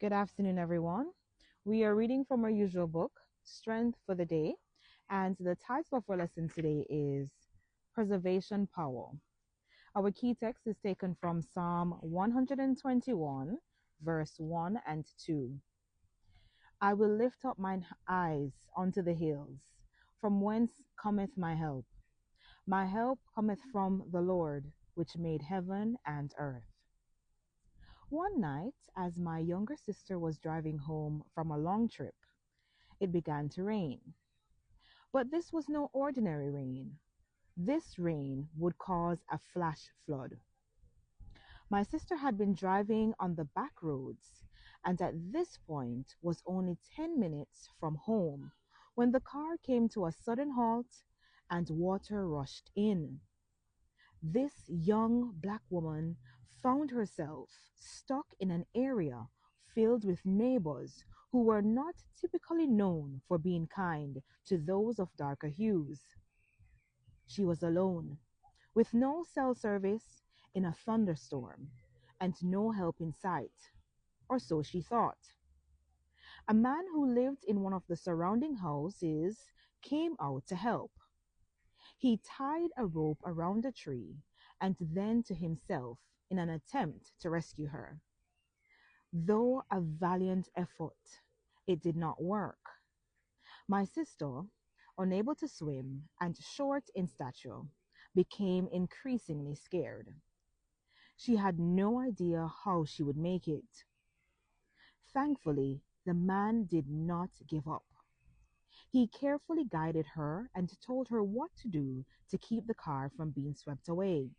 Good afternoon, everyone. We are reading from our usual book, Strength for the Day, and the title of our lesson today is Preservation Power. Our key text is taken from Psalm 121, verse 1 and 2. I will lift up mine eyes unto the hills, from whence cometh my help. My help cometh from the Lord, which made heaven and earth. One night, as my younger sister was driving home from a long trip, it began to rain. But this was no ordinary rain. This rain would cause a flash flood. My sister had been driving on the back roads and at this point was only 10 minutes from home when the car came to a sudden halt and water rushed in. This young black woman found herself stuck in an area filled with neighbors who were not typically known for being kind to those of darker hues. She was alone, with no cell service in a thunderstorm, and no help in sight, or so she thought. A man who lived in one of the surrounding houses came out to help. He tied a rope around a tree and then to himself in an attempt to rescue her. Though a valiant effort, it did not work. My sister, unable to swim and short in stature, became increasingly scared. She had no idea how she would make it. Thankfully, the man did not give up. He carefully guided her and told her what to do to keep the car from being swept away.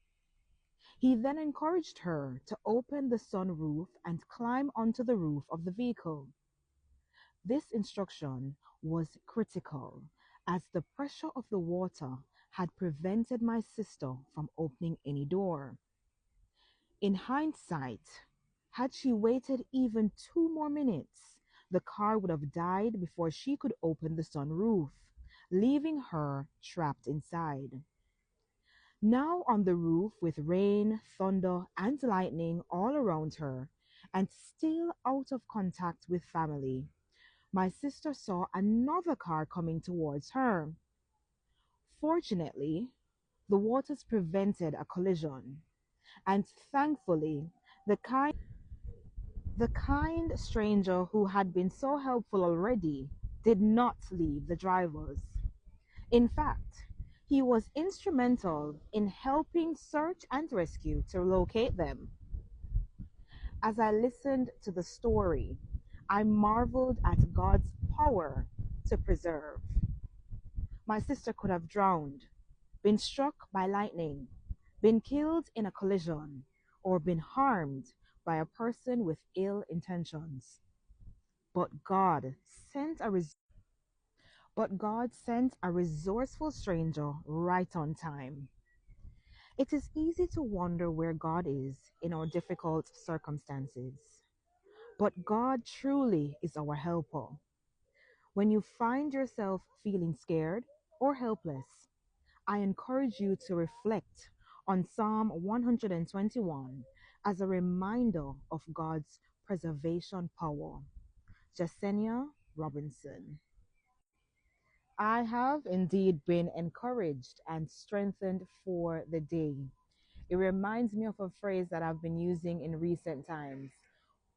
He then encouraged her to open the sunroof and climb onto the roof of the vehicle. This instruction was critical as the pressure of the water had prevented my sister from opening any door. In hindsight, had she waited even 2 more minutes, the car would have died before she could open the sunroof, leaving her trapped inside. Now on the roof with rain, thunder, and lightning all around her, and still out of contact with family, my sister saw another car coming towards her. Fortunately, the waters prevented a collision, and thankfully, the kind stranger who had been so helpful already did not leave the drivers. In fact, he was instrumental in helping search and rescue to locate them. As I listened to the story, I marveled at God's power to preserve. My sister could have drowned, been struck by lightning, been killed in a collision, or been harmed by a person with ill intentions. But God sent a res- but God sent a resourceful stranger right on time. It is easy to wonder where God is in our difficult circumstances. But God truly is our helper. When you find yourself feeling scared or helpless, I encourage you to reflect on Psalm 121 as a reminder of God's preservation power. Jasenia Robinson. I have indeed been encouraged and strengthened for the day. It reminds me of a phrase that I've been using in recent times.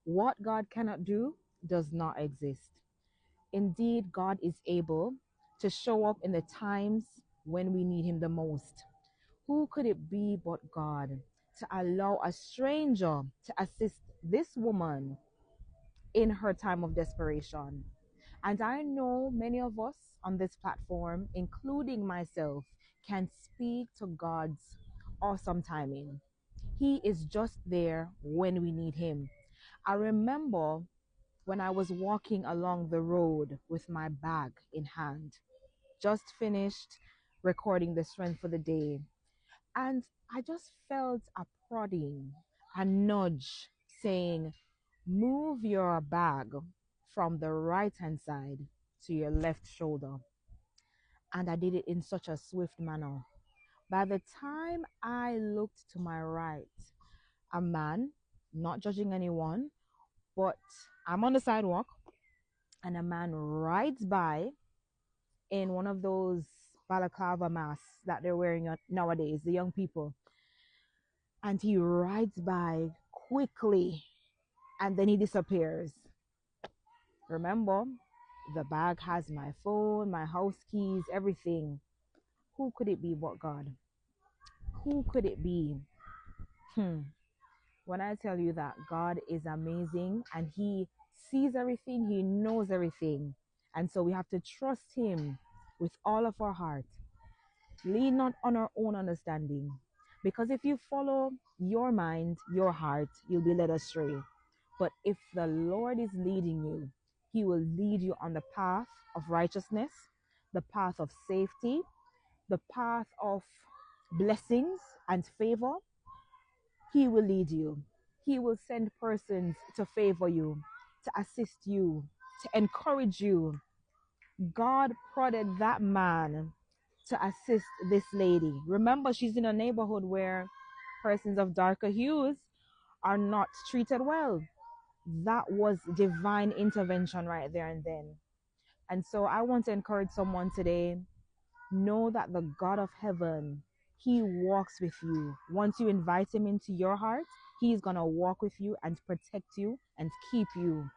What God cannot do does not exist. Indeed, God is able to show up in the times when we need Him the most. Who could it be but God to allow a stranger to assist this woman in her time of desperation? And I know many of us on this platform, including myself, can speak to God's awesome timing. He is just there when we need Him. I remember when I was walking along the road with my bag in hand, just finished recording the strength for the day. And I just felt a prodding, a nudge saying, move your bag from the right hand side to your left shoulder. And I did it in such a swift manner. By the time I looked to my right, a man, not judging anyone, But I'm on the sidewalk and a man rides by in one of those balaclava masks that they're wearing nowadays, the young people. And he rides by quickly and then he disappears. Remember, the bag has my phone, my house keys, everything. Who could it be but God? Who could it be? Hmm. When I tell you that God is amazing and He sees everything, He knows everything. And so we have to trust Him with all of our heart. Lean not on our own understanding. Because if you follow your mind, your heart, you'll be led astray. But if the Lord is leading you, He will lead you on the path of righteousness, the path of safety, the path of blessings and favor. He will lead you. He will send persons to favor you, to assist you, to encourage you. God prodded that man to assist this lady. Remember, she's in a neighborhood where persons of darker hues are not treated well. That was divine intervention right there and then. And so I want to encourage someone today. Know that the God of heaven, He walks with you. Once you invite Him into your heart, He's going to walk with you and protect you and keep you.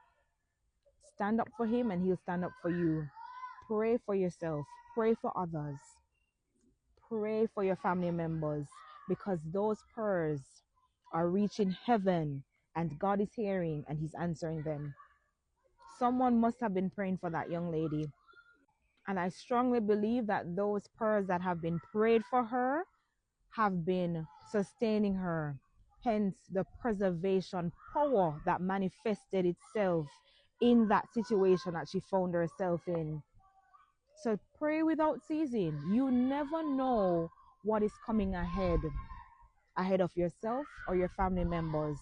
Stand up for Him and He'll stand up for you. Pray for yourself. Pray for others. Pray for your family members because those prayers are reaching heaven and God is hearing and He's answering them. Someone must have been praying for that young lady. And I strongly believe that those prayers that have been prayed for her have been sustaining her. Hence, the preservation power that manifested itself in that situation that she found herself in. So pray without ceasing. You never know what is coming ahead of yourself or your family members.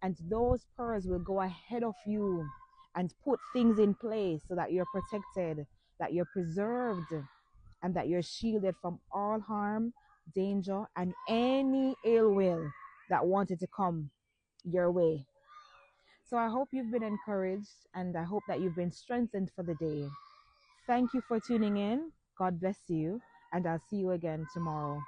And those prayers will go ahead of you and put things in place so that you're protected, that you're preserved, and that you're shielded from all harm, danger, and any ill will that wanted to come your way. So I hope you've been encouraged and I hope that you've been strengthened for the day. Thank you for tuning in. God bless you, and I'll see you again tomorrow.